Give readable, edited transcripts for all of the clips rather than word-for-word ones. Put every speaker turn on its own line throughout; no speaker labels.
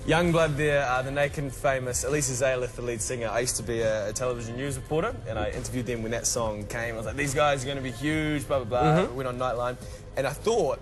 Youngblood there, the naked and famous Elisa Zayleth, the lead singer. I used to be a television news reporter, and I interviewed them when that song came. I was like, these guys are going to be huge, blah, blah, blah. Went on Nightline, and I thought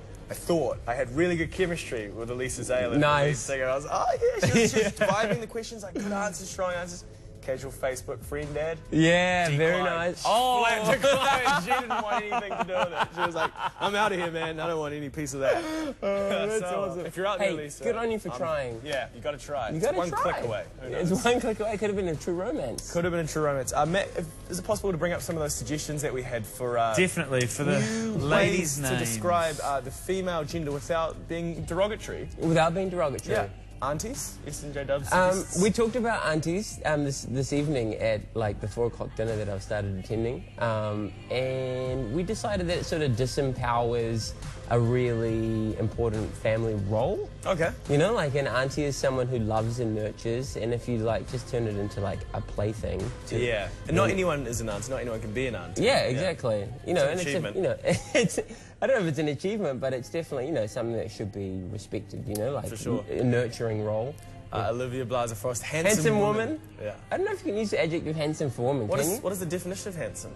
I had really good chemistry with Elisa Zayleth.
Nice.
The lead singer. I was, oh yeah, she was vibing the questions, like good answers, strong answers. Casual Facebook friend, Dad.
Yeah,
Decline.
very nice. Oh,
flat decline. She didn't want anything to do with it. She was like, I'm out of here, man. I don't want any piece of that.
That's awesome.
If you're out there, Lisa,
good on you for trying.
Yeah, you got to try.
You got to try.
One click away.
It's one click away. Could have been a true romance.
Could have been a true romance. Matt, is it possible to bring up some of those suggestions that we had for
definitely for the ladies' names
to describe the female gender without being derogatory?
Without being derogatory.
Yeah. Aunties? S&J Dubs?
We talked about aunties this evening at like the 4 o'clock dinner that I've started attending, and we decided that it sort of disempowers a really important family role.
Okay.
You know, like an auntie is someone who loves and nurtures, and if you like just turn it into like a plaything.
Yeah. And not anyone is an auntie. Not anyone can be an auntie.
Yeah, exactly. Yeah. You know,
it's an achievement.
you know, it's. I don't know if it's an achievement, but it's definitely, you know, something that should be respected, you know, like
for sure.
A nurturing role.
Olivia Blaser-Frost, handsome woman.
Yeah. I don't know if you can use the adjective handsome for woman, can you?
What is the definition of handsome?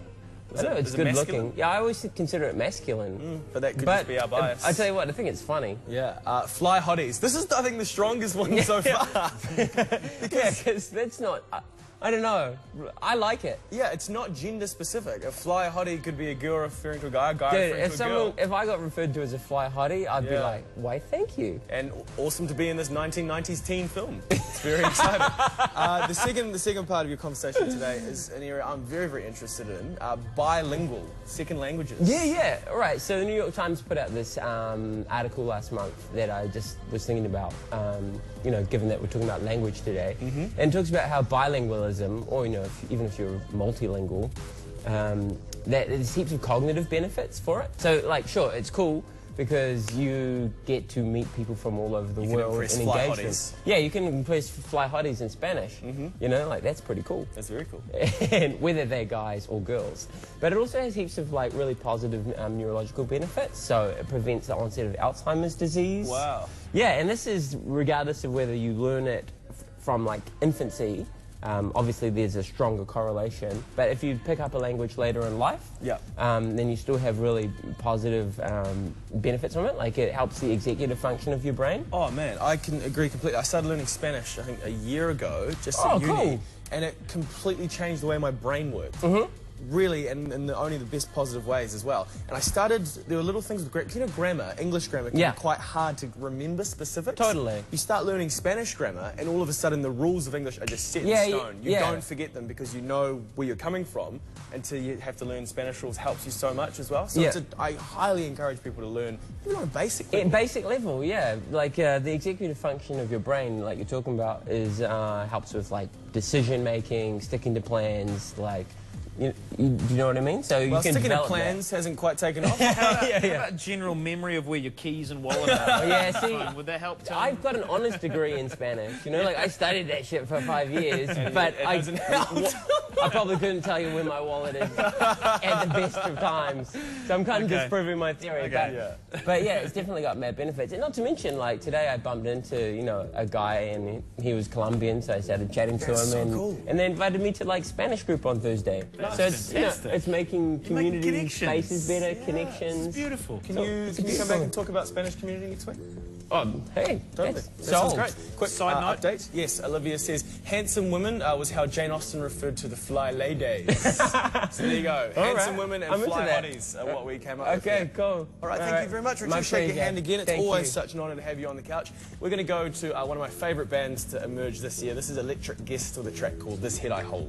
I know, it's good looking. Yeah, I always consider it masculine.
But that could just be our bias.
I tell you what, I think it's funny.
Yeah. Fly hotties. This is, I think, the strongest one so far.
Because that's not... I don't know. I like it.
Yeah, it's not gender specific. A fly hottie could be a girl referring to a guy, referring to a girl.
If I got referred to as a fly hottie, I'd be like, why, thank you.
And awesome to be in this 1990s teen film. It's very exciting. The second part of your conversation today is an area I'm very, very interested in. Bilingual, second languages.
Yeah. All right, so the New York Times put out this article last month that I just was thinking about, you know, given that we're talking about language today. And it talks about how bilingualism, or, you know, even if you're multilingual, that there's heaps of cognitive benefits for it. So, like, sure, it's cool because you get to meet people from all over the world and engage them. Yeah, you can impress fly hotties in Spanish. You know, like, that's pretty cool.
That's very cool.
And whether they're guys or girls. But it also has heaps of, like, really positive neurological benefits. So it prevents the onset of Alzheimer's disease.
Wow.
Yeah, and this is regardless of whether you learn it from, like, infancy. Obviously, there's a stronger correlation, but if you pick up a language later in life, then you still have really positive benefits from it. Like, it helps the executive function of your brain.
Oh man, I can agree completely. I started learning Spanish, I think, a year ago, just at uni,
cool.
And it completely changed the way my brain worked. Really, and in only the best positive ways as well. And I started, there were little things with, you know, grammar, English grammar can be quite hard to remember specifics.
Totally.
You start learning Spanish grammar, and all of a sudden the rules of English are just set in stone. You don't forget them because you know where you're coming from until you have to learn Spanish rules. Helps you so much as well. So I highly encourage people to learn, even on a basic level.
Basic level, yeah. Like, the executive function of your brain, like you're talking about, is helps with, like, decision-making, sticking to plans, like... Do you know what I mean? So you can
sticking to plans hasn't quite taken off.
How about general memory of where your keys and wallet are?
Yeah, see,
would that help too?
I've got an honors degree in Spanish. You know, like I studied that shit for 5 years, but I probably couldn't tell you where my wallet is at the best of times. So I'm kind of disproving my theory. But yeah, it's definitely got mad benefits. And not to mention, like today I bumped into, you know, a guy and he was Colombian, so I started chatting to him, and they invited me to like Spanish group on Thursday. So it's, you know, it's making community spaces better, connections.
It's beautiful.
Can you come back and talk about Spanish community next week?
Oh, hey,
totally. That sounds great. Quick side note update. Yes, Olivia says handsome women was how Jane Austen referred to the fly ladies. So there you go. Handsome women and fly hotties are what we came up with.
Okay, cool.
All right, thank you very much, Richie. Shake your hand again. It's always such an honour to have you on the couch. We're going to go to one of my favourite bands to emerge this year. This is Electric Guest with a track called This Head I Hold.